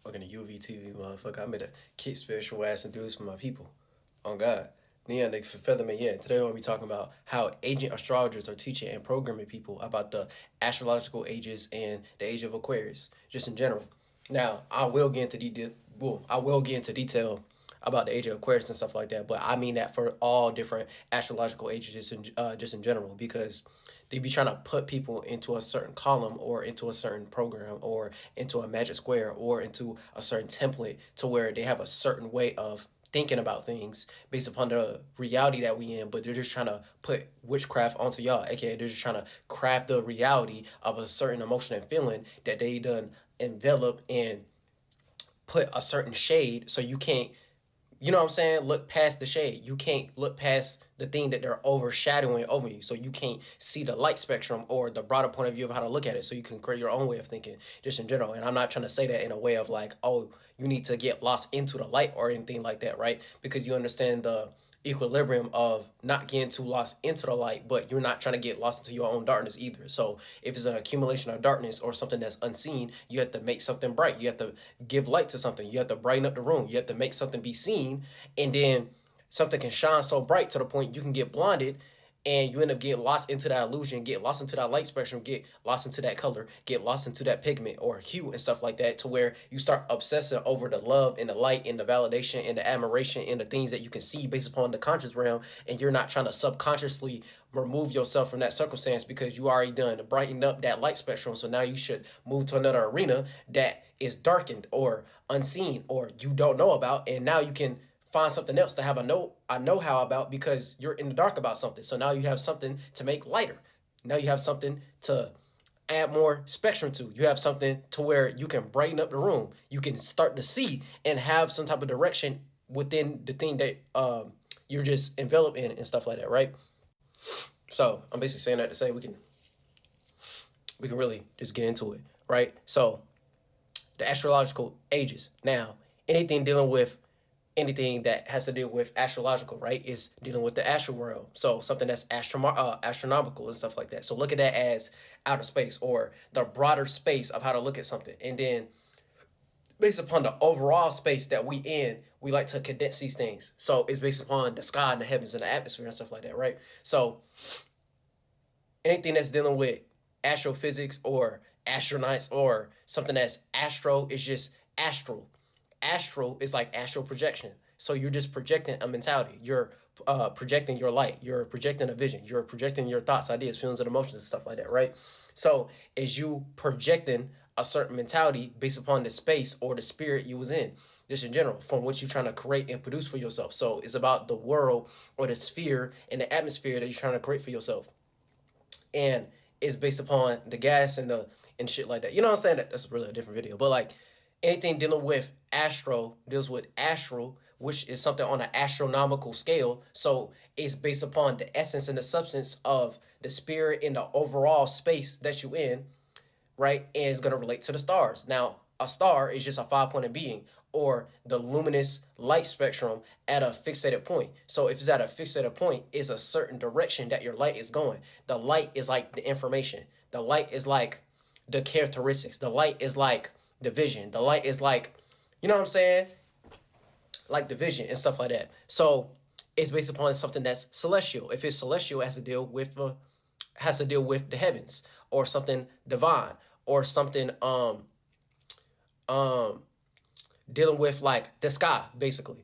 Fucking a UVTV motherfucker. I made a kick spiritual ass and dudes for my people. On God. Yeah, they feather me. Yeah, today we're gonna be talking about how ancient astrologers are teaching and programming people about the astrological ages and the age of Aquarius, just in general. Now, I will get into detail. Well, I will get into detail about the age of Aquarius and stuff like that, but I mean that for all different astrological ages, just in general, because they be trying to put people into a certain column or into a certain program or into a magic square or into a certain template to where they have a certain way of thinking about things based upon the reality that we in, but they're just trying to put witchcraft onto y'all, aka they're just trying to craft the reality of a certain emotion and feeling that they done envelop and put a certain shade so you can't, you know what I'm saying, look past the shade. You can't look past the thing that they're overshadowing over you. So you can't see the light spectrum or the broader point of view of how to look at it. So you can create your own way of thinking just in general. And I'm not trying to say that in a way of like, oh, you need to get lost into the light or anything like that, right? Because you understand the equilibrium of not getting too lost into the light, but you're not trying to get lost into your own darkness either. So if it's an accumulation of darkness or something that's unseen, you have to make something bright. You have to give light to something. You have to brighten up the room. You have to make something be seen, and then something can shine so bright to the point you can get blinded, and you end up getting lost into that illusion, get lost into that light spectrum, get lost into that color, get lost into that pigment or hue and stuff like that, to where you start obsessing over the love and the light and the validation and the admiration and the things that you can see based upon the conscious realm, and you're not trying to subconsciously remove yourself from that circumstance because you already done brightened up that light spectrum. So now you should move to another arena that is darkened or unseen or you don't know about, and now you can find something else to have a know-how about because you're in the dark about something. So now you have something to make lighter. Now you have something to add more spectrum to. You have something to where you can brighten up the room. You can start to see and have some type of direction within the thing that you're just enveloped in and stuff like that, right? So I'm basically saying that to say we can really just get into it, right? So the astrological ages. Now, anything dealing with anything that has to do with astrological, right, is dealing with the astral world. So something that's astronomical and stuff like that. So look at that as outer space or the broader space of how to look at something. And then based upon the overall space that we in, we like to condense these things. So it's based upon the sky and the heavens and the atmosphere and stuff like that, right? So anything that's dealing with astrophysics or astronauts or something that's astro is just astral. Astral is like astral projection. So you're just projecting a mentality. You're projecting your light. You're projecting a vision. You're projecting your thoughts, ideas, feelings, and emotions and stuff like that, right? So is you projecting a certain mentality based upon the space or the spirit you was in, just in general, from what you're trying to create and produce for yourself. So it's about the world or the sphere and the atmosphere that you're trying to create for yourself. And it's based upon the gas and shit like that. You know what I'm saying? That's really a different video. But like anything dealing with astro deals with astral, which is something on an astronomical scale. So it's based upon the essence and the substance of the spirit in the overall space that you in, right? And it's going to relate to the stars. Now, a star is just a 5-pointed being or the luminous light spectrum at a fixated point. So if it's at a fixated point, it's a certain direction that your light is going. The light is like the information. The light is like the characteristics. The light is like the vision. The light is like, you know what I'm saying? Like the vision and stuff like that. So it's based upon something that's celestial. If it's celestial, it has to deal with the heavens or something divine or something dealing with like the sky, basically.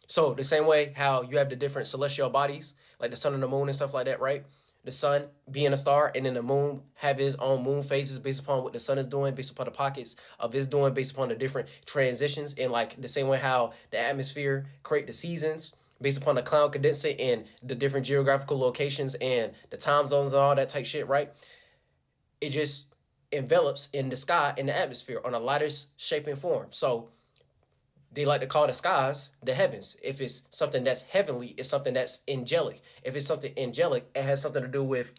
So the same way how you have the different celestial bodies, like the sun and the moon and stuff like that, right? The sun being a star, and then the moon have his own moon phases based upon what the sun is doing, based upon the pockets of his doing, based upon the different transitions, and like the same way how the atmosphere create the seasons based upon the cloud condensate and the different geographical locations and the time zones and all that type shit, right? It just envelops in the sky in the atmosphere on a lighter shape and form. So they like to call the skies the heavens. If it's something that's heavenly, it's something that's angelic. If it's something angelic, it has something to do with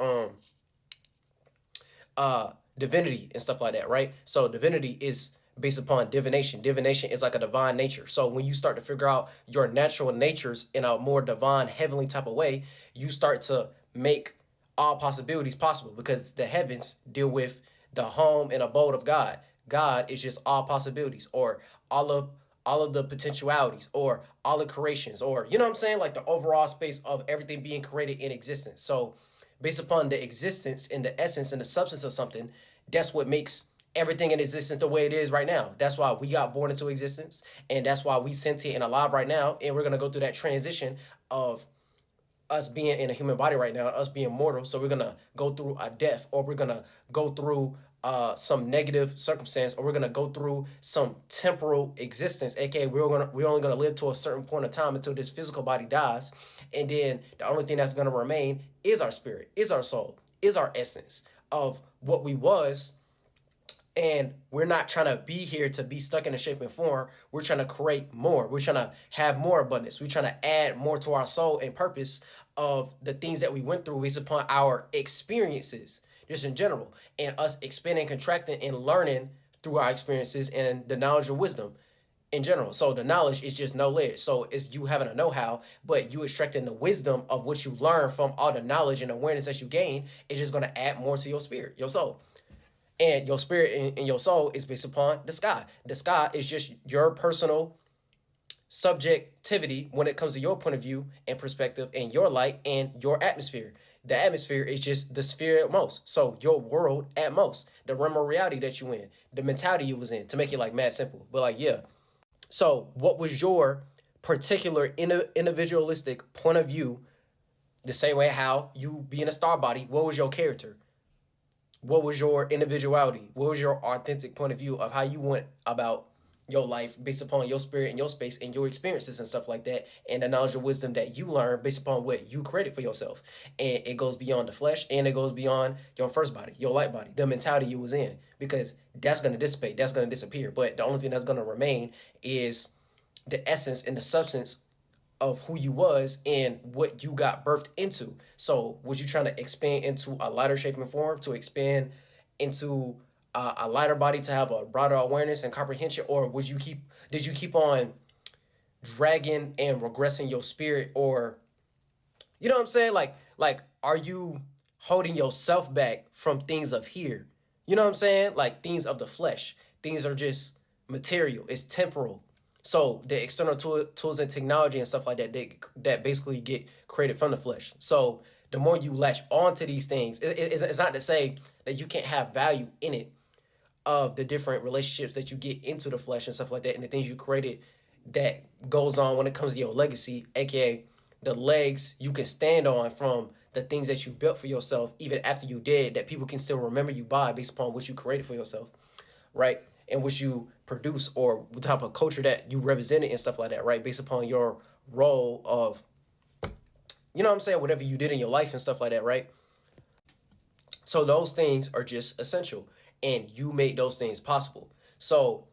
divinity and stuff like that, right? So divinity is based upon divination. Divination is like a divine nature. So when you start to figure out your natural natures in a more divine, heavenly type of way, you start to make all possibilities possible because the heavens deal with the home and abode of God. God is just all possibilities, or all of the potentialities, or all the creations, or you know what I'm saying, like the overall space of everything being created in existence. So based upon the existence and the essence and the substance of something, that's what makes everything in existence the way it is right now. That's why we got born into existence, and that's why we sentient and alive right now. And we're gonna go through that transition of us being in a human body right now, us being mortal. So we're gonna go through a death, or we're gonna go through some negative circumstance, or we're gonna go through some temporal existence. AKA, we're only gonna live to a certain point of time until this physical body dies, and then the only thing that's gonna remain is our spirit, is our soul, is our essence of what we was. And we're not trying to be here to be stuck in a shape and form. We're trying to create more. We're trying to have more abundance. We're trying to add more to our soul and purpose of the things that we went through based upon our experiences, just in general. And us expanding, contracting, and learning through our experiences and the knowledge of wisdom in general. So the knowledge is just knowledge. So it's you having a know-how, but you extracting the wisdom of what you learn from all the knowledge and awareness that you gain is just going to add more to your spirit, your soul. And your spirit and your soul is based upon the sky. The sky is just your personal subjectivity when it comes to your point of view and perspective and your light and your atmosphere. The atmosphere is just the sphere at most. So your world at most, the realm of reality that you in, the mentality you was in, to make it like mad simple. But like, yeah. So what was your particular individualistic point of view? The same way how you being a star body, what was your character? What was your individuality? What was your authentic point of view of how you went about your life based upon your spirit and your space and your experiences and stuff like that, and the knowledge and wisdom that you learned based upon what you created for yourself? And it goes beyond the flesh, and it goes beyond your first body, your light body, the mentality you was in, because that's going to dissipate, that's going to disappear. But the only thing that's going to remain is the essence and the substance of who you was and what you got birthed into. So was you trying to expand into a lighter shape and form, to expand into a lighter body, to have a broader awareness and comprehension, or did you keep on dragging and regressing your spirit? Or you know what I'm saying, like are you holding yourself back from things of here? You know what I'm saying, like things of the flesh. Things are just material, it's temporal. So the external tools and technology and stuff like that, that basically get created from the flesh. So the more you latch on to these things, it's not to say that you can't have value in it, of the different relationships that you get into the flesh and stuff like that, and the things you created that goes on when it comes to your legacy, aka the legs you can stand on from the things that you built for yourself, even after you did, that people can still remember you by based upon what you created for yourself, right? And what you produce, or what type of culture that you represented and stuff like that, right? Based upon your role of, you know what I'm saying, whatever you did in your life and stuff like that, right? So those things are just essential, and you made those things possible. So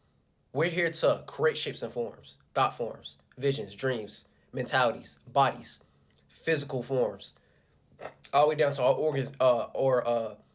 we're here to create shapes and forms, thought forms, visions, dreams, mentalities, bodies, physical forms, all the way down to our organs, or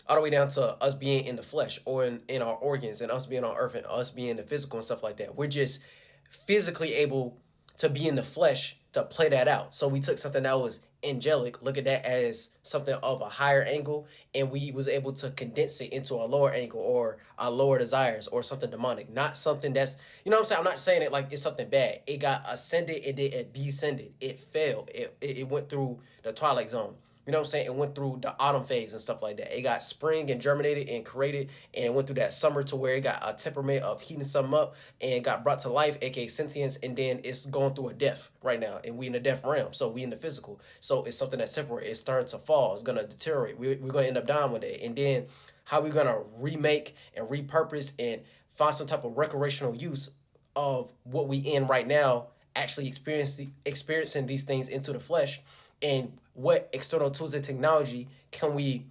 all the way down to us being in the flesh, or in our organs, and us being on earth, and us being the physical and stuff like that. We're just physically able to be in the flesh to play that out. So we took something that was angelic, look at that as something of a higher angle, and we was able to condense it into a lower angle, or our lower desires, or something demonic. Not something that's, you know what I'm saying, I'm not saying it like it's something bad. It got ascended, and then it descended, it fell, it went through the twilight zone. You know what I'm saying? It went through the autumn phase and stuff like that. It got spring and germinated and created, and it went through that summer to where it got a temperament of heating something up and got brought to life, aka sentience, and then it's going through a death right now, and we in the death realm, so we in the physical. So it's something that's temporary. It's starting to fall. It's gonna deteriorate. We're gonna end up dying one day, and then how we gonna remake and repurpose and find some type of recreational use of what we in right now, actually experiencing these things into the flesh, and what external tools and technology can we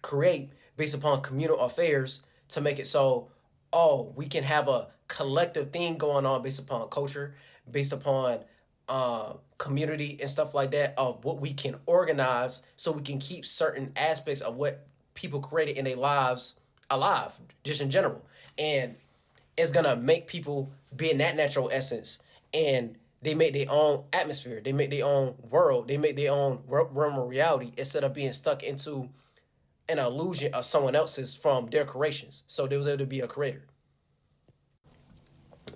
create based upon communal affairs to make it so, oh, we can have a collective thing going on based upon culture, based upon community and stuff like that, of what we can organize so we can keep certain aspects of what people created in their lives alive, just in general. And it's gonna make people be in that natural essence, and they make their own atmosphere, they make their own world, they make their own realm of reality, instead of being stuck into an illusion of someone else's from their creations. So they was able to be a creator.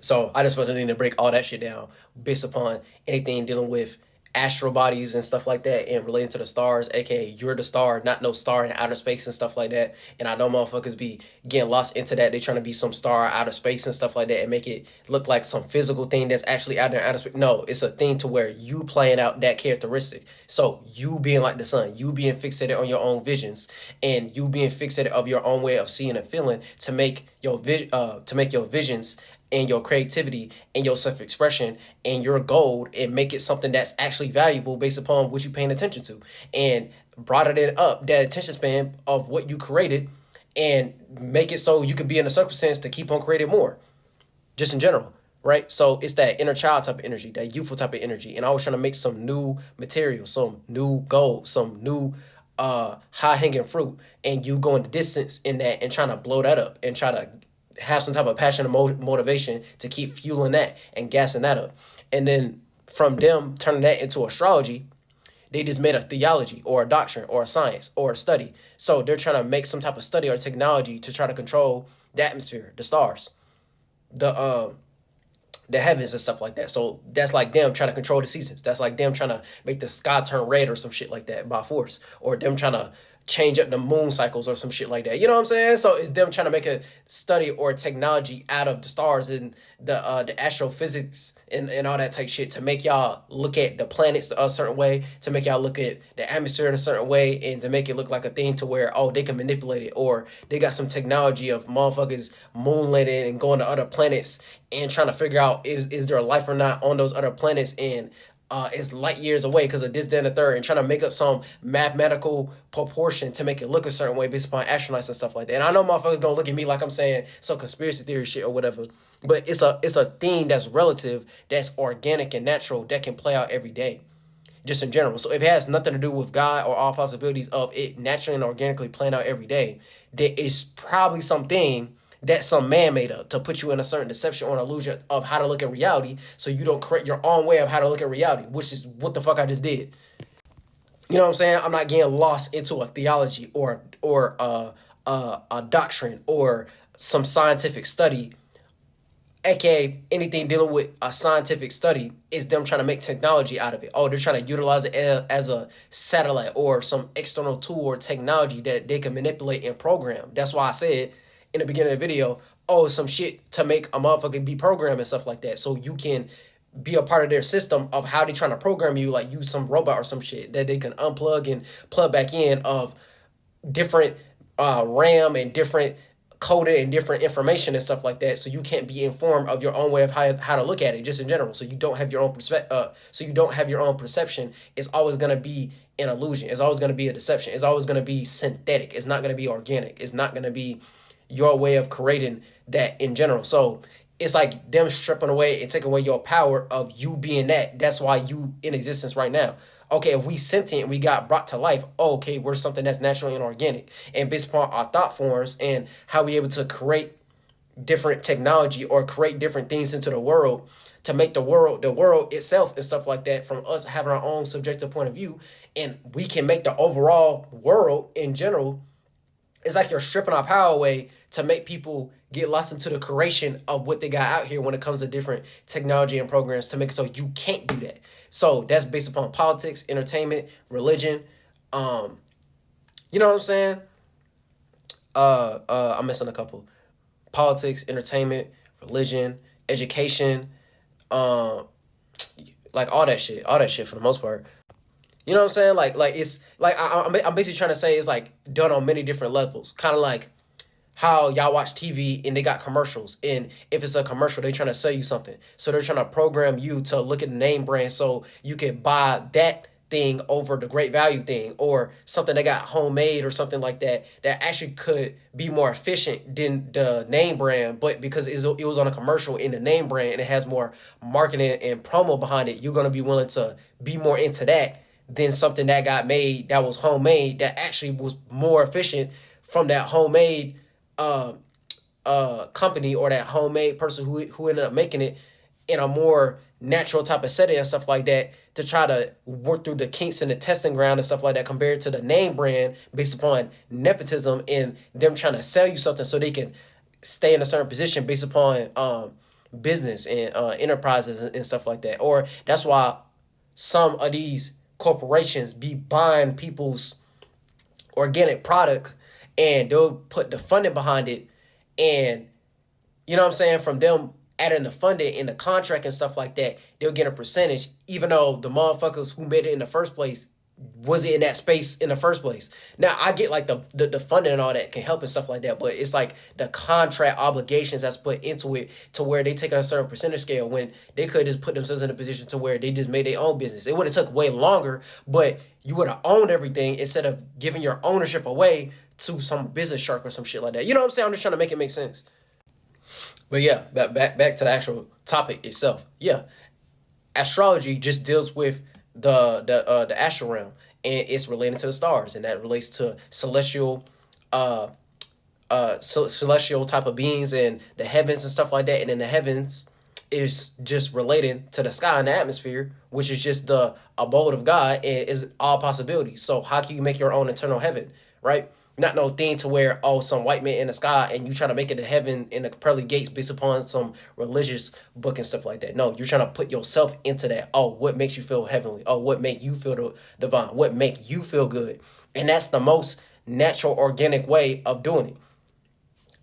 So I just wanted to break all that shit down based upon anything dealing with astral bodies and stuff like that and relating to the stars, aka you're the star, not no star in outer space and stuff like that. And I know motherfuckers be getting lost into that. They trying to be some star out of space and stuff like that and make it look like some physical thing that's actually out there in outer space. No, it's a thing to where you playing out that characteristic. So you being like the sun, you being fixated on your own visions, and you being fixated of your own way of seeing and feeling to make your visions and your creativity and your self-expression and your goal and make it something that's actually valuable based upon what you're paying attention to, and broaden it up that attention span of what you created and make it so you could be in a circumstance to keep on creating more, just in general, right? So it's that inner child type of energy, that youthful type of energy, and I was trying to make some new material, some new gold, some new high hanging fruit, and you going the distance in that and trying to blow that up and try to have some type of passion and motivation to keep fueling that and gassing that up. And then from them turning that into astrology, they just made a theology or a doctrine or a science or a study. So they're trying to make some type of study or technology to try to control the atmosphere, the stars, the heavens and stuff like that. So that's like them trying to control the seasons. That's like them trying to make the sky turn red or some shit like that by force, or them trying to change up the moon cycles or some shit like that. You know what I'm saying? So it's them trying to make a study or technology out of the stars and the astrophysics and all that type shit to make y'all look at the planets a certain way, to make y'all look at the atmosphere in a certain way, and to make it look like a thing to where, oh, they can manipulate it, or they got some technology of motherfuckers moonlighting and going to other planets and trying to figure out is there life or not on those other planets, and is light years away because of this, then, and the third, and trying to make up some mathematical proportion to make it look a certain way based upon astronauts and stuff like that. And I know motherfuckers gonna look at me like I'm saying some conspiracy theory shit or whatever, but it's a thing that's relative, that's organic and natural, that can play out every day, just in general. So if it has nothing to do with God or all possibilities of it naturally and organically playing out every day, there is probably something that some man made up to put you in a certain deception or an illusion of how to look at reality, so you don't create your own way of how to look at reality, which is what the fuck I just did. You know what I'm saying? I'm not getting lost into a theology or a doctrine or some scientific study, aka anything dealing with a scientific study is them trying to make technology out of it. Oh, they're trying to utilize it as a satellite or some external tool or technology that they can manipulate and program. That's why I said in the beginning of the video, oh, some shit to make a motherfucker be programmed and stuff like that, so you can be a part of their system of how they trying to program you, like you some robot or some shit that they can unplug and plug back in of different RAM and different coded and different information and stuff like that, so you can't be informed of your own way of how to look at it, just in general. So you don't have your own perception. It's always going to be an illusion. It's always going to be a deception. It's always going to be synthetic. It's not going to be organic. It's not going to be your way of creating that in general. So it's like them stripping away and taking away your power of you being that. That's why you in existence right now. Okay, if we sentient, we got brought to life, okay, we're something that's natural and organic. And based upon our thought forms and how we able to create different technology or create different things into the world to make the world itself and stuff like that, from us having our own subjective point of view, and we can make the overall world in general. It's like you're stripping our power away to make people get lost into the creation of what they got out here when it comes to different technology and programs, to make it so you can't do that. So that's based upon politics, entertainment, religion. You know what I'm saying? I'm missing a couple. Politics, entertainment, religion, education, like all that shit for the most part. You know what I'm saying? Like it's like I'm basically trying to say it's like done on many different levels. Kind of like how y'all watch TV and they got commercials, and if it's a commercial, they trying to sell you something. So they're trying to program you to look at the name brand so you can buy that thing over the great value thing, or something that got homemade or something like that actually could be more efficient than the name brand, but because it was on a commercial in the name brand and it has more marketing and promo behind it, you're going to be willing to be more into that than something that got made that was homemade that actually was more efficient from that homemade company or that homemade person who ended up making it in a more natural type of setting and stuff like that to try to work through the kinks in the testing ground and stuff like that, compared to the name brand based upon nepotism and them trying to sell you something so they can stay in a certain position based upon business and enterprises and stuff like that. Or that's why some of these corporations be buying people's organic products, and they'll put the funding behind it, and you know what I'm saying, from them adding the funding in the contract and stuff like that, they'll get a percentage, even though the motherfuckers who made it in the first place was in that space in the first place. Now I get like the funding and all that can help and stuff like that, but it's like the contract obligations that's put into it to where they take a certain percentage scale when they could just put themselves in a position to where they just made their own business. It would have took way longer, but you would have owned everything instead of giving your ownership away to some business shark or some shit like that. You know what I'm saying? I'm just trying to make it make sense. But yeah, back to the actual topic itself. Yeah, astrology just deals with the astral realm, and it's related to the stars, and that relates to celestial type of beings and the heavens and stuff like that. And in the heavens is just related to the sky and the atmosphere, which is just the abode of God and is all possibilities. So how can you make your own eternal heaven, right? Not no thing to where, oh, some white man in the sky and you trying to make it to heaven in the pearly gates based upon some religious book and stuff like that. No, you're trying to put yourself into that. Oh, what makes you feel heavenly? Oh, what make you feel divine? What make you feel good? And that's the most natural, organic way of doing it.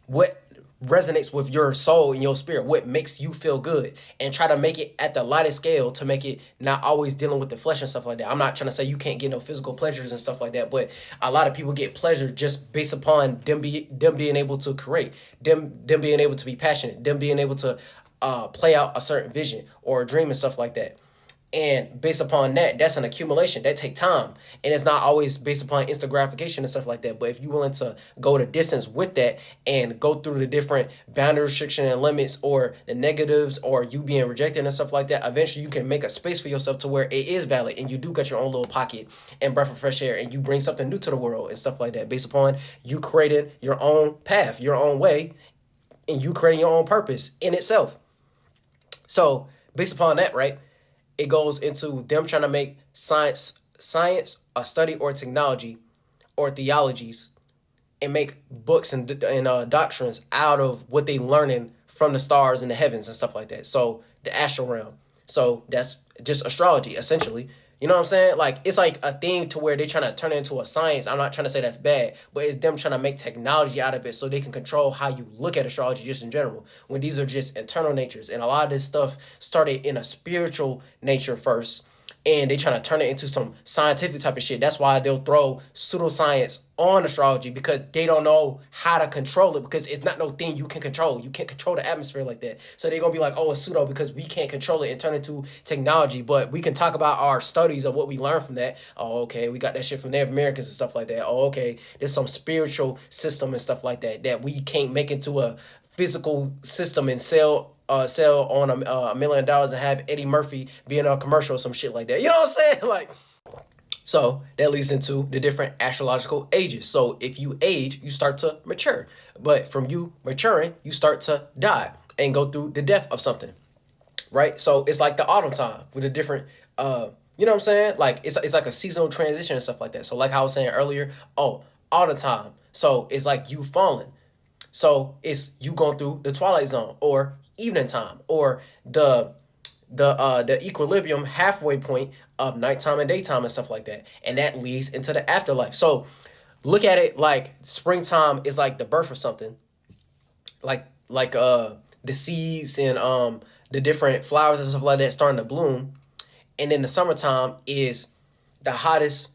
What resonates with your soul and your spirit, what makes you feel good, and try to make it at the lightest scale to make it not always dealing with the flesh and stuff like that. I'm not trying to say you can't get no physical pleasures and stuff like that, but a lot of people get pleasure just based upon them being able to create, them being able to be passionate, them being able to play out a certain vision or a dream and stuff like that. And based upon that, that's an accumulation that take time, and it's not always based upon instant gratification and stuff like that. But if you're willing to go the distance with that and go through the different boundary restriction and limits, or the negatives, or you being rejected and stuff like that, eventually you can make a space for yourself to where it is valid, and you do got your own little pocket and breath of fresh air, and you bring something new to the world and stuff like that, based upon you creating your own path, your own way, and you creating your own purpose in itself. So based upon that, right, it goes into them trying to make science a study or technology or theologies, and make books and doctrines out of what they learning from the stars and the heavens and stuff like that. So the astral realm. So that's just astrology essentially. You know what I'm saying? Like, it's like a thing to where they're trying to turn it into a science. I'm not trying to say that's bad, but it's them trying to make technology out of it so they can control how you look at astrology just in general, when these are just internal natures. And a lot of this stuff started in a spiritual nature first, and they trying to turn it into some scientific type of shit. That's why they'll throw pseudoscience on astrology, because they don't know how to control it, because it's not no thing you can control. You can't control the atmosphere like that. So they're going to be like, oh, it's pseudo because we can't control it and turn it to technology. But we can talk about our studies of what we learned from that. Oh, okay, we got that shit from Native Americans and stuff like that. Oh, okay, there's some spiritual system and stuff like that that we can't make into a physical system and sell on $1 million and have Eddie Murphy be in a commercial or some shit like that. You know what I'm saying? Like, so that leads into the different astrological ages. So if you age, you start to mature. But from you maturing, you start to die and go through the death of something, right? So it's like the autumn time with the different, you know what I'm saying? Like, it's like a seasonal transition and stuff like that. So like how I was saying earlier, autumn time. So it's like you falling. So it's you going through the twilight zone, or evening time, or the equilibrium halfway point of nighttime and daytime and stuff like that. And that leads into the afterlife. So look at it like springtime is like the birth of something. Like the seeds and the different flowers and stuff like that starting to bloom. And then the summertime is the hottest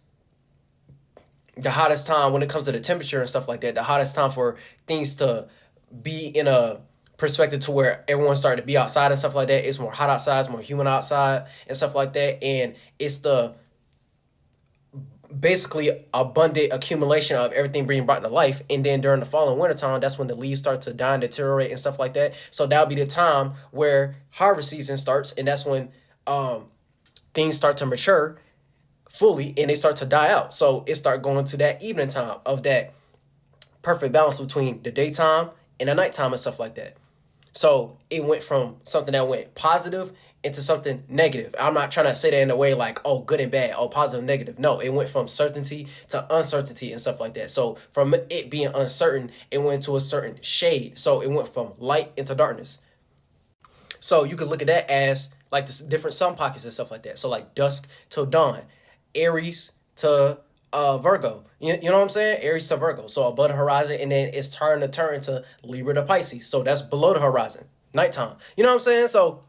time when it comes to the temperature and stuff like that. The hottest time for things to be in a perspective to where everyone's starting to be outside and stuff like that. It's more hot outside, it's more humid outside and stuff like that. And it's the basically abundant accumulation of everything being brought to life. And then during the fall and winter time, that's when the leaves start to die and deteriorate and stuff like that. So that'll be the time where harvest season starts, and that's when things start to mature fully and they start to die out. So it start going to that evening time of that perfect balance between the daytime and the nighttime and stuff like that. So it went from something that went positive into something negative. I'm not trying to say that in a way like, oh, good and bad, oh, positive and negative. No, it went from certainty to uncertainty and stuff like that. So from it being uncertain, it went to a certain shade. So it went from light into darkness. So you could look at that as like the different sun pockets and stuff like that. So like dusk till dawn, Aries to Virgo. You know what I'm saying? Aries to Virgo. So above the horizon, and then it's turn to turn to Libra to Pisces. So that's below the horizon, nighttime. You know what I'm saying? So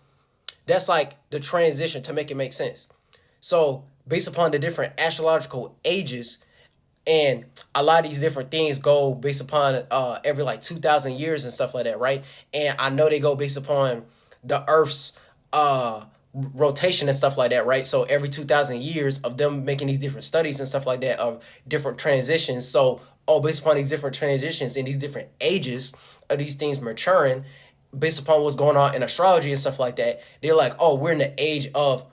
that's like the transition to make it make sense. So based upon the different astrological ages, and a lot of these different things go based upon every like 2,000 years and stuff like that, right? And I know they go based upon the Earth's rotation and stuff like that, right? So every 2,000 years of them making these different studies and stuff like that of different transitions. So based upon these different transitions and these different ages of these things maturing, based upon what's going on in astrology and stuff like that, they're like, oh, we're in the age of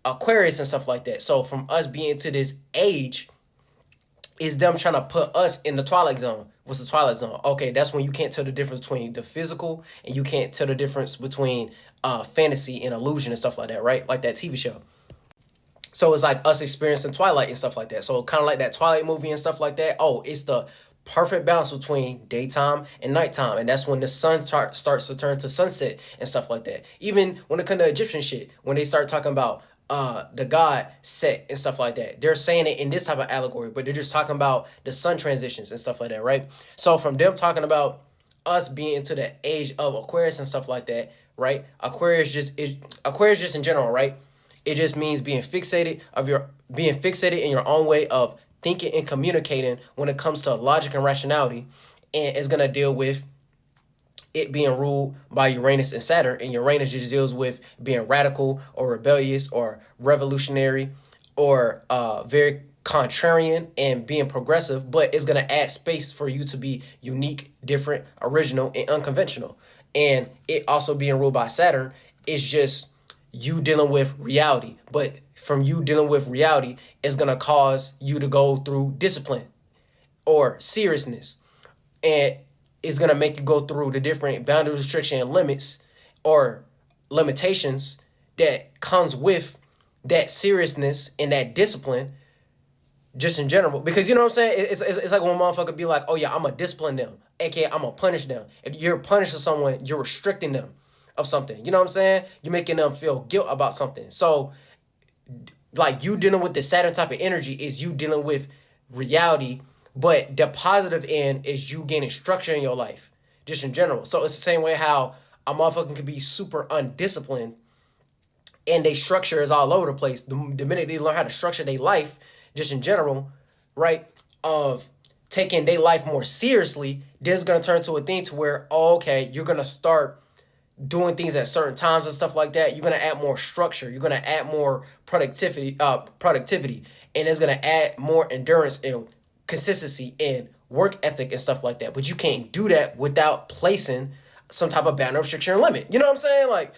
Aquarius and stuff like that. So from us being to this age is them trying to put us in the twilight zone. What's the twilight zone? Okay, that's when you can't tell the difference between the physical and you can't tell the difference between fantasy and illusion and stuff like that, right? Like that TV show. So it's like us experiencing Twilight and stuff like that. So kind of like that Twilight movie and stuff like that. Oh, it's the perfect balance between daytime and nighttime. And that's when the sun starts to turn to sunset and stuff like that. Even when it comes to Egyptian shit, when they start talking about the god Set and stuff like that, they're saying it in this type of allegory, but they're just talking about the sun transitions and stuff like that, right? So from them talking about us being into the age of Aquarius and stuff like that, right? Aquarius just in general, right? It just means being fixated in your own way of thinking and communicating when it comes to logic and rationality, and it's gonna deal with it being ruled by Uranus and Saturn, and Uranus just deals with being radical or rebellious or revolutionary or very contrarian and being progressive, but it's going to add space for you to be unique, different, original, and unconventional. And it also being ruled by Saturn is just you dealing with reality, but from you dealing with reality is going to cause you to go through discipline or seriousness, and is going to make you go through the different boundaries, restriction, and limits or limitations that comes with that seriousness and that discipline just in general. Because you know what I'm saying? It's like when a motherfucker be like, oh yeah, I'm going to discipline them, aka I'm going to punish them. If you're punishing someone, you're restricting them of something. You know what I'm saying? You're making them feel guilt about something. So like you dealing with the Saturn type of energy is you dealing with reality, but the positive end is you gaining structure in your life, just in general. So it's the same way how a motherfucker can be super undisciplined and they structure is all over the place. The minute they learn how to structure their life, just in general, right, of taking their life more seriously, this is going to turn to a thing to where, oh, okay, you're going to start doing things at certain times and stuff like that. You're going to add more structure. You're going to add more productivity, and it's going to add more endurance and consistency and work ethic and stuff like that. But you can't do that without placing some type of boundary, restriction, or limit. You know what I'm saying? Like,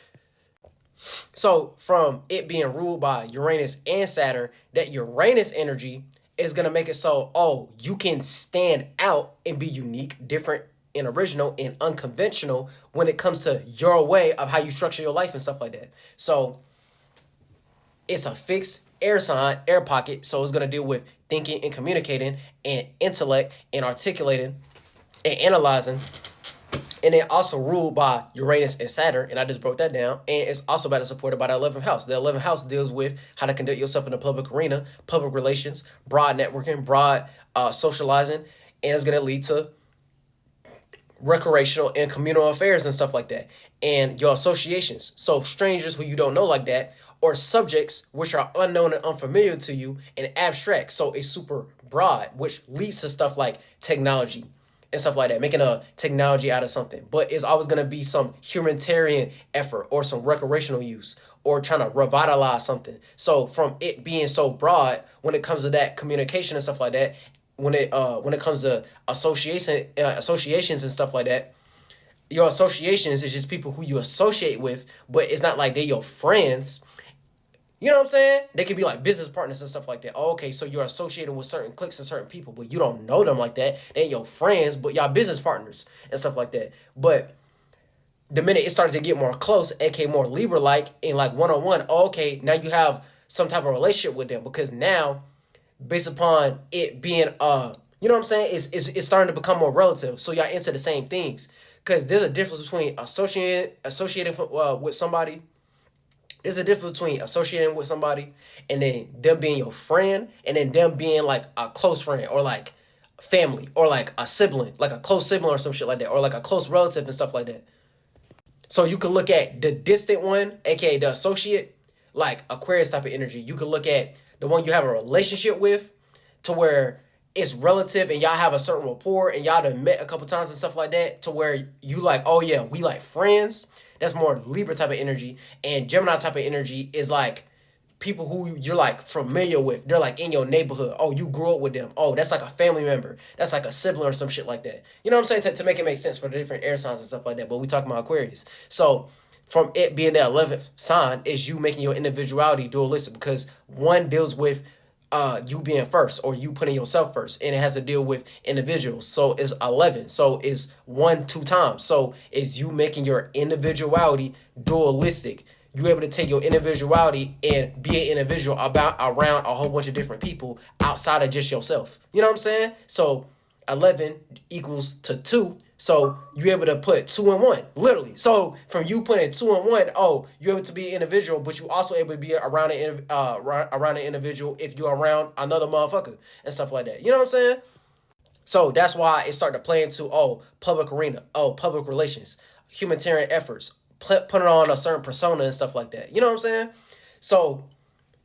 so from it being ruled by Uranus and Saturn, that Uranus energy is going to make it so, oh, you can stand out and be unique, different, and original and unconventional when it comes to your way of how you structure your life and stuff like that. So it's a fixed air sign, air pocket. So it's going to deal with thinking and communicating and intellect and articulating and analyzing. And then also ruled by Uranus and Saturn, and I just broke that down. And it's also about to supported by the 11th house. The 11th house deals with how to conduct yourself in the public arena, public relations, broad networking, broad socializing, and it's going to lead to recreational and communal affairs and stuff like that. And your associations. So strangers who you don't know like that, or subjects which are unknown and unfamiliar to you and abstract. So it's super broad, which leads to stuff like technology and stuff like that, making a technology out of something. But it's always going to be some humanitarian effort or some recreational use or trying to revitalize something. So from it being so broad, when it comes to that communication and stuff like that, when it comes to associations and stuff like that, your associations is just people who you associate with, but it's not like they're your friends. You know what I'm saying? They could be like business partners and stuff like that. Oh, okay, so you're associated with certain cliques and certain people, but you don't know them like that. They're your friends, but y'all business partners and stuff like that. But the minute it started to get more close, aka more Libra like, and like one-on-one, okay, now you have some type of relationship with them, because now, based upon it being you know what I'm saying, it's starting to become more relative. So y'all into the same things, because there's a difference between associating with somebody. There's a difference between associating with somebody and then them being your friend, and then them being like a close friend, or like family, or like a sibling, like a close sibling or some shit like that, or like a close relative and stuff like that. So you can look at the distant one, aka the associate, like Aquarius type of energy. You can look at the one you have a relationship with, to where it's relative and y'all have a certain rapport and y'all done met a couple times and stuff like that, to where you like, oh yeah, we like friends. That's more Libra type of energy. And Gemini type of energy is like people who you're like familiar with. They're like in your neighborhood. Oh, you grew up with them. Oh, that's like a family member. That's like a sibling or some shit like that. You know what I'm saying? To make it make sense for the different air signs and stuff like that. But we talking about Aquarius. So from it being the 11th sign, is you making your individuality dualistic, because one deals with you being first, or you putting yourself first, and it has to deal with individuals. So it's 11. So it's 1 2 times. So it's you making your individuality dualistic. You able to take your individuality and be an individual about around a whole bunch of different people outside of just yourself. You know what I'm saying? So 11 equals to 2. So you able to put 2 and 1, literally. So from you putting 2 and 1, oh, you're able to be an individual, but you also able to be around an individual if you're around another motherfucker and stuff like that. You know what I'm saying? So that's why it started to play into, oh, public arena, oh, public relations, humanitarian efforts, putting on a certain persona and stuff like that. You know what I'm saying? So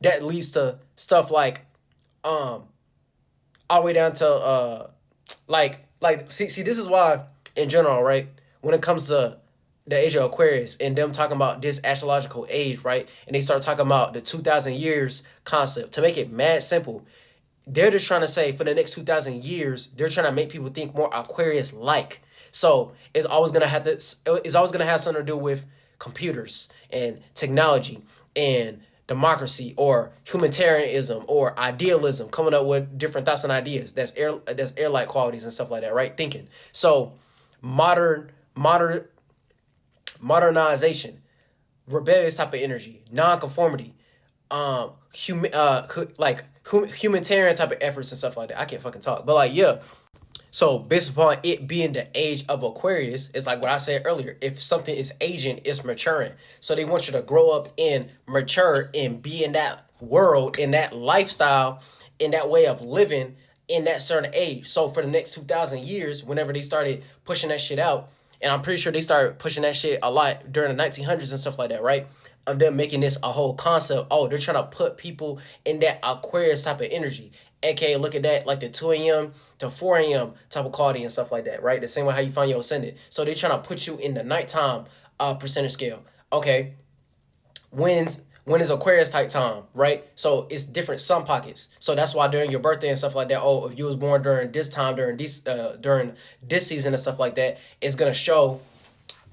that leads to stuff like all the way down to see this is why in general, right, when it comes to the age of Aquarius and them talking about this astrological age, right, and they start talking about the 2,000 years concept, to make it mad simple, they're just trying to say for the next 2,000 years, they're trying to make people think more Aquarius like. So it's always gonna have something to do with computers and technology and democracy or humanitarianism or idealism, coming up with different thoughts and ideas. That's air-like qualities and stuff like that, right? Thinking. So modernization, rebellious type of energy, non-conformity, humanitarian type of efforts and stuff like that. I can't fucking talk, but like, yeah. So based upon it being the age of Aquarius, it's like what I said earlier. If something is aging, it's maturing. So they want you to grow up and mature and be in that world, in that lifestyle, in that way of living, in that certain age. So for the next 2,000 years, whenever they started pushing that shit out, and I'm pretty sure they started pushing that shit a lot during the 1900s and stuff like that, right? Of them making this a whole concept. Oh, they're trying to put people in that Aquarius type of energy. AKA, look at that, like the 2 a.m. to 4 a.m. type of quality and stuff like that, right? The same way how you find your ascendant. So they're trying to put you in the nighttime percentage scale. Okay, when is Aquarius type time, right? So it's different sun pockets. So that's why during your birthday and stuff like that, oh, if you was born during this time, during this season and stuff like that, it's gonna show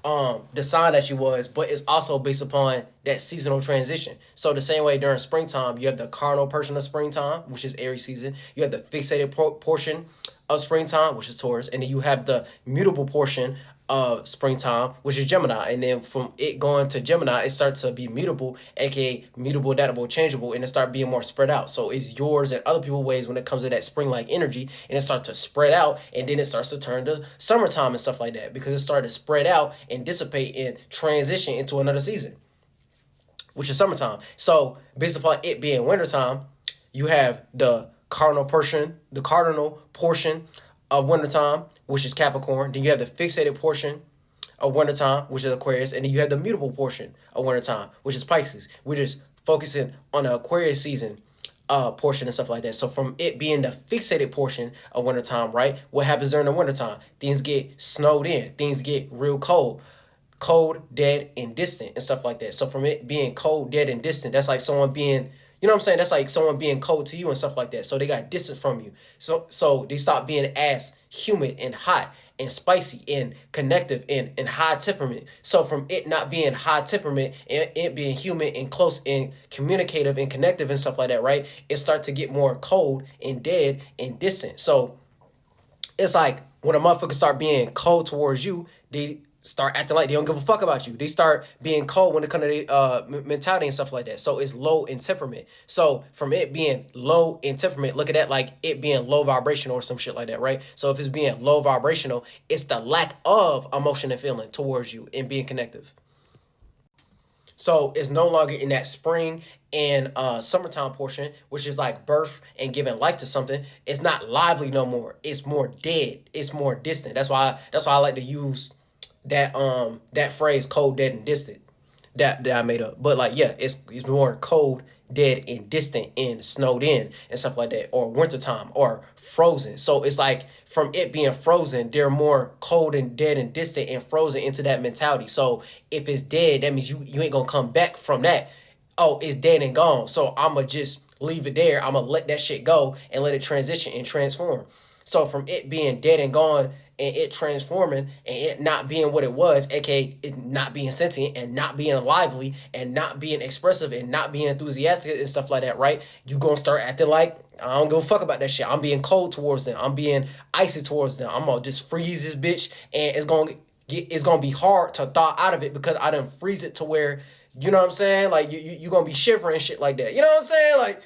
the sign that you was, but it's also based upon that seasonal transition. So the same way during springtime, you have the cardinal portion of springtime, which is Aries season. You have the fixated portion of springtime, which is Taurus, and then you have the mutable portion of springtime, which is Gemini. And then from it going to Gemini, it starts to be mutable, aka mutable, adaptable, changeable, and it start being more spread out. So it's yours and other people's ways when it comes to that spring-like energy, and it starts to spread out, and then it starts to turn to summertime and stuff like that, because it started to spread out and dissipate and transition into another season, which is summertime. So based upon it being wintertime, you have the cardinal portion of wintertime, which is Capricorn. Then you have the fixated portion of wintertime, which is Aquarius. And then you have the mutable portion of wintertime, which is Pisces. We're just focusing on the Aquarius season portion and stuff like that. So from it being the fixated portion of wintertime, right? What happens during the wintertime? Things get snowed in. Things get real cold. Cold, dead, and distant and stuff like that. So from it being cold, dead, and distant, that's like someone being, you know what I'm saying? That's like someone being cold to you and stuff like that. So they got distance from you. So they stop being as humid and hot and spicy and connective and high temperament. So from it not being high temperament and it being humid and close and communicative and connective and stuff like that, right? It starts to get more cold and dead and distant. So it's like when a motherfucker start being cold towards you, start acting like they don't give a fuck about you. They start being cold when it comes to their mentality and stuff like that. So it's low in temperament. So from it being low in temperament, look at that like it being low vibrational or some shit like that, right? So if it's being low vibrational, it's the lack of emotion and feeling towards you and being connective. So it's no longer in that spring and summertime portion, which is like birth and giving life to something. It's not lively no more. It's more dead. It's more distant. That's why I like to use that phrase cold, dead, and distant that I made up. But like yeah, it's more cold, dead, and distant and snowed in and stuff like that, or wintertime or frozen. So it's like from it being frozen, they're more cold and dead and distant and frozen into that mentality. So if it's dead, that means you ain't gonna come back from that. Oh, it's dead and gone. So I'ma just leave it there. I'ma let that shit go and let it transition and transform. So from it being dead and gone and it transforming and it not being what it was, aka it not being sentient and not being lively and not being expressive and not being enthusiastic and stuff like that, right? You gonna start acting like I don't give a fuck about that shit. I'm being cold towards them. I'm being icy towards them. I'm gonna just freeze this bitch and it's gonna be hard to thaw out of it because I done freeze it to where you know what I'm saying? Like you gonna be shivering and shit like that. You know what I'm saying? Like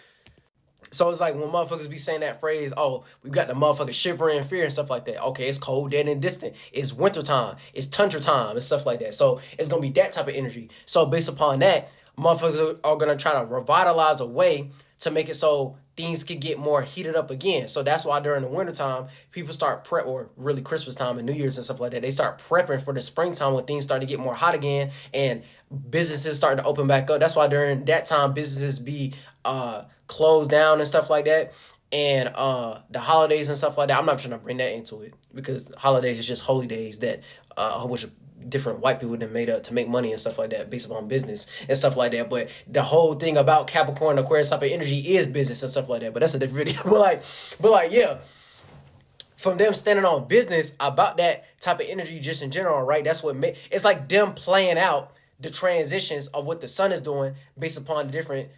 so it's like when motherfuckers be saying that phrase, oh, we got the motherfucker shivering in fear and stuff like that. Okay, it's cold, dead, and distant. It's wintertime. It's tundra time and stuff like that. So it's going to be that type of energy. So based upon that, motherfuckers are going to try to revitalize a way to make it so things could get more heated up again. So that's why during the wintertime, people start prep, or really Christmas time and New Year's and stuff like that. They start prepping for the springtime when things start to get more hot again and businesses start to open back up. That's why during that time, businesses be closed down and stuff like that. And the holidays and stuff like that. I'm not trying to bring that into it because holidays is just holy days that a whole bunch of different white people that made up to make money and stuff like that based upon business and stuff like that. But the whole thing about Capricorn Aquarius type of energy is business and stuff like that. But that's a different video. but like yeah, from them standing on business about that type of energy just in general, right? That's what it's like them playing out the transitions of what the sun is doing based upon the different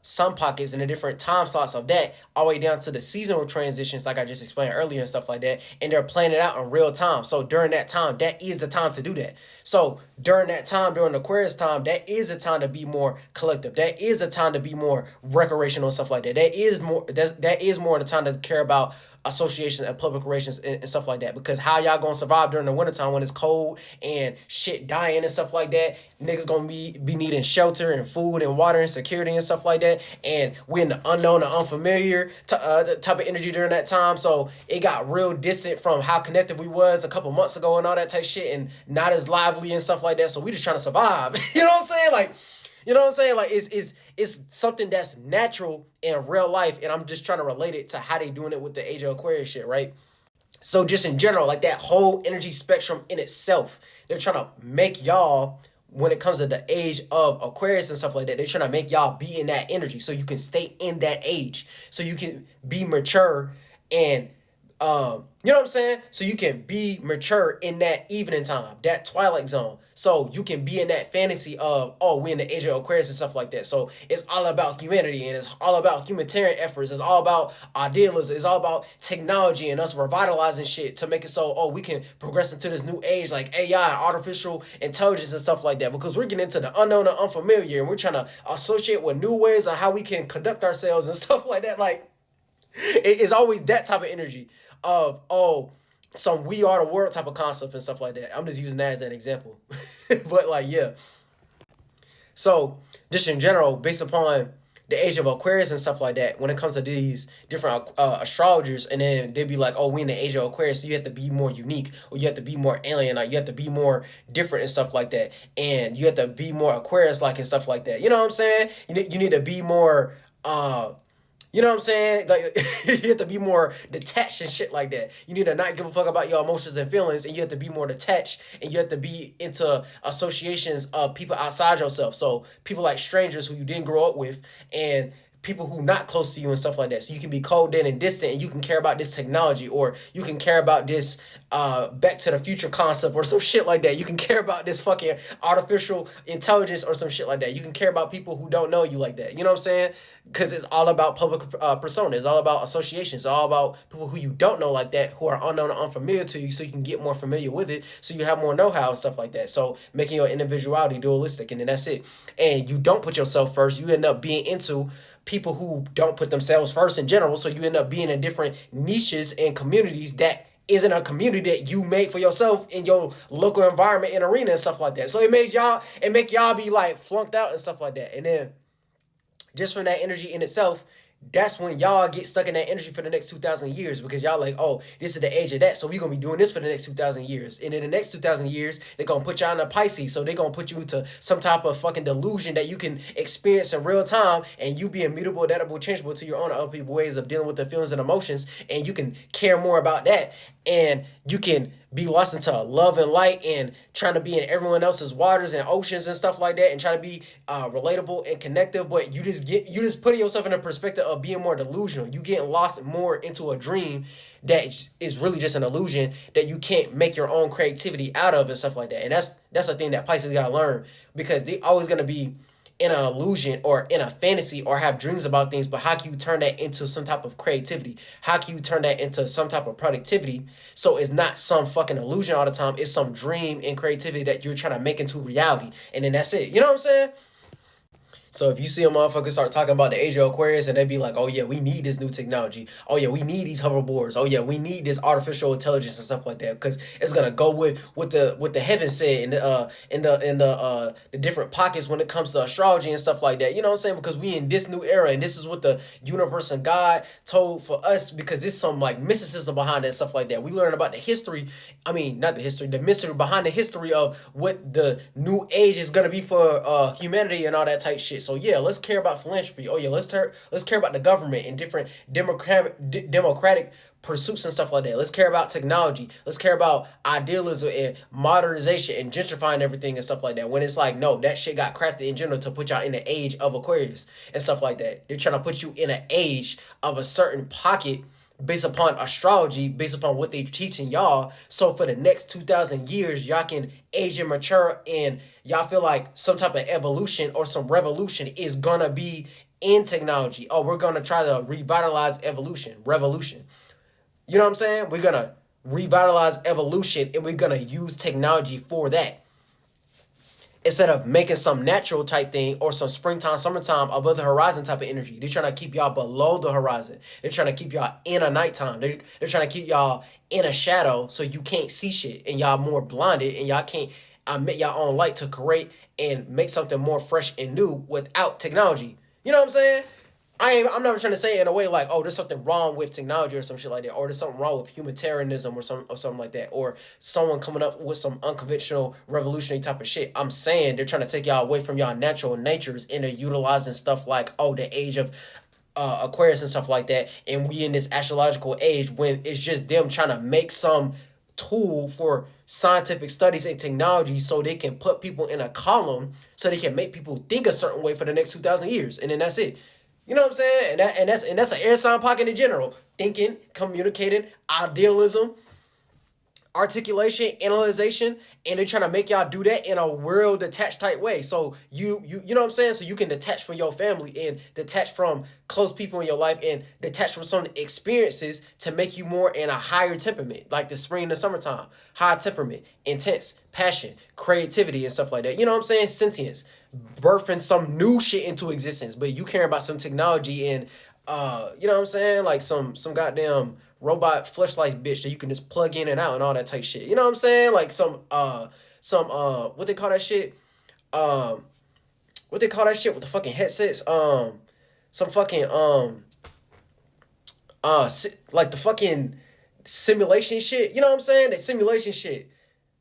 sun pockets and the different time slots of that, all the way down to the seasonal transitions like I just explained earlier and stuff like that. And they're playing it out in real time. So during that time, that is the time to do that. So during that time, during Aquarius time, that is a time to be more collective. That is a time to be more recreational and stuff like that. That is more the time to care about associations and public relations and stuff like that. Because how y'all gonna survive during the wintertime when it's cold and shit dying and stuff like that? Niggas gonna be needing shelter and food and water and security and stuff like that. And we're in the unknown and unfamiliar type of energy during that time. So it got real distant from how connected we was a couple months ago and all that type shit, and not as lively and stuff like that. So we just trying to survive. You know what I'm saying? Like, you know what I'm saying? Like it's something that's natural in real life, and I'm just trying to relate it to how they doing it with the Age of Aquarius shit, right? So just in general, like that whole energy spectrum in itself, they're trying to make y'all, when it comes to the age of Aquarius and stuff like that, they're trying to make y'all be in that energy so you can stay in that age, so you can be mature and you know what I'm saying? So you can be mature in that evening time, that twilight zone. So you can be in that fantasy of, oh, we in the age of Aquarius and stuff like that. So it's all about humanity and it's all about humanitarian efforts. It's all about idealism. It's all about technology and us revitalizing shit to make it so, oh, we can progress into this new age like AI, artificial intelligence and stuff like that. Because we're getting into the unknown and unfamiliar and we're trying to associate with new ways of how we can conduct ourselves and stuff like that. Like, it's always that type of energy of, oh, some we are the world type of concept and stuff like that. I'm just using that as an example. But like, yeah. So just in general, based upon the age of Aquarius and stuff like that, when it comes to these different astrologers, and then they'd be like, oh, we in the age of Aquarius, so you have to be more unique, or you have to be more alien, or you have to be more different and stuff like that. And you have to be more Aquarius-like and stuff like that. You know what I'm saying? You need to be more you know what I'm saying? Like, you have to be more detached and shit like that. You need to not give a fuck about your emotions and feelings, and you have to be more detached, and you have to be into associations of people outside yourself. So people like strangers who you didn't grow up with, and people who not close to you and stuff like that. So you can be cold in and distant, and you can care about this technology, or you can care about this Back to the Future concept or some shit like that. You can care about this fucking artificial intelligence or some shit like that. You can care about people who don't know you like that. You know what I'm saying? Because it's all about public persona. It's all about associations. It's all about people who you don't know like that, who are unknown and unfamiliar to you, so you can get more familiar with it, so you have more know-how and stuff like that. So making your individuality dualistic, and then that's it. And you don't put yourself first. You end up being into people who don't put themselves first in general. So you end up being in different niches and communities that isn't a community that you made for yourself in your local environment and arena and stuff like that. So it make y'all be like flunked out and stuff like that. And then just from that energy in itself, that's when y'all get stuck in that energy for the next 2,000 years, because y'all like, oh, this is the age of that, so we're going to be doing this for the next 2,000 years. And in the next 2,000 years, they're going to put y'all in a Pisces, so they're going to put you into some type of fucking delusion that you can experience in real time, and you be immutable, adaptable, changeable to your own other people's ways of dealing with the feelings and emotions, and you can care more about that, and you can be lost into love and light and trying to be in everyone else's waters and oceans and stuff like that, and try to be relatable and connective. But you just putting yourself in a perspective of being more delusional. You getting lost more into a dream that is really just an illusion that you can't make your own creativity out of and stuff like that. And that's a thing that Pisces gotta learn, because they always gonna be in an illusion or in a fantasy or have dreams about things, but how can you turn that into some type of creativity? How can you turn that into some type of productivity? So it's not some fucking illusion all the time. It's some dream and creativity that you're trying to make into reality. And then that's it. You know what I'm saying? So if you see a motherfucker start talking about the age of Aquarius, and they be like, oh yeah, we need this new technology. Oh yeah, we need these hoverboards. Oh yeah, we need this artificial intelligence and stuff like that, because it's gonna go with the heavens said in the different pockets when it comes to astrology and stuff like that. You know what I'm saying? Because we in this new era, and this is what the universe and God told for us, because there's some like mysticism behind it and stuff like that. We learn about the history. I mean, not the history, the mystery behind the history of what the new age is gonna be for humanity and all that type shit. So yeah, let's care about philanthropy. Oh yeah, let's care about the government and different democratic pursuits and stuff like that. Let's care about technology. Let's care about idealism and modernization and gentrifying everything and stuff like that. When it's like, no, that shit got crafted in general to put y'all in the age of Aquarius and stuff like that. They're trying to put you in an age of a certain pocket based upon astrology, based upon what they teaching y'all. So for the next 2,000 years, y'all can age and mature, and y'all feel like some type of evolution or some revolution is gonna be in technology. Oh, we're gonna try to revitalize revolution. You know what I'm saying? We're gonna revitalize evolution, and we're gonna use technology for that, instead of making some natural type thing or some springtime, summertime above the horizon type of energy. They're trying to keep y'all below the horizon. They're trying to keep y'all in a nighttime. They're trying to keep y'all in a shadow, so you can't see shit, and y'all more blinded, and y'all can't emit y'all own light to create and make something more fresh and new without technology. You know what I'm saying? I'm never trying to say it in a way like, oh, there's something wrong with technology or some shit like that, or there's something wrong with humanitarianism or something like that, or someone coming up with some unconventional revolutionary type of shit. I'm saying they're trying to take y'all away from y'all natural natures, and they're utilizing stuff like, oh, the age of Aquarius and stuff like that, and we in this astrological age, when it's just them trying to make some tool for scientific studies and technology, so they can put people in a column, so they can make people think a certain way for the next 2,000 years, and then that's it. You know what I'm saying? And that's an air sign pocket in general. Thinking, communicating, idealism, articulation, analyzation, and they're trying to make y'all do that in a real detached type way. So you know what I'm saying? So you can detach from your family and detach from close people in your life and detach from some experiences to make you more in a higher temperament, like the spring and the summertime. High temperament, intense, passion, creativity, and stuff like that. You know what I'm saying? Sentience, birthing some new shit into existence. But you care about some technology and you know what I'm saying? Like some goddamn robot fleshlight bitch that you can just plug in and out and all that type shit. You know what I'm saying? Like some what they call that shit? What they call that shit with the fucking headsets? Some fucking like the fucking simulation shit. You know what I'm saying? That simulation shit.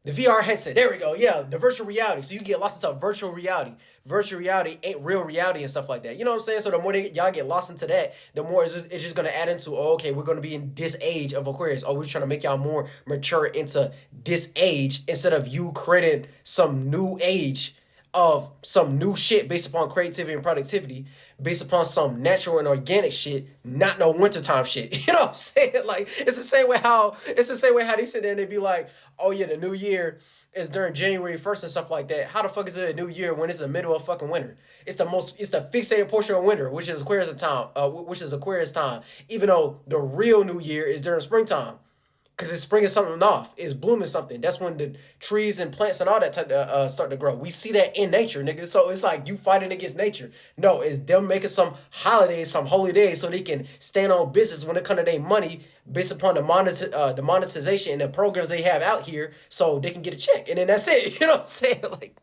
The VR headset. There we go. Yeah, the virtual reality. So you get lost into virtual reality. Virtual reality ain't real reality and stuff like that. You know what I'm saying? So the more y'all get lost into that, the more it's just going to add into, oh, okay, we're going to be in this age of Aquarius. Oh, we're trying to make y'all more mature into this age, instead of you creating some new age of some new shit based upon creativity and productivity, based upon some natural and organic shit, not no wintertime shit. You know what I'm saying? Like it's the same way how they sit there and they be like, oh yeah, the new year is during January 1st and stuff like that. How the fuck is it a new year when it's the middle of fucking winter? It's the fixated portion of winter, which is Aquarius time, even though the real new year is during springtime. Because it's springing something off. It's blooming something. That's when the trees and plants and all that start to grow. We see that in nature, nigga. So it's like you fighting against nature. No, it's them making some holidays, some holy days, so they can stand on business when it comes to their money based upon the monetization and the programs they have out here, so they can get a check. And then that's it. You know what I'm saying? Like,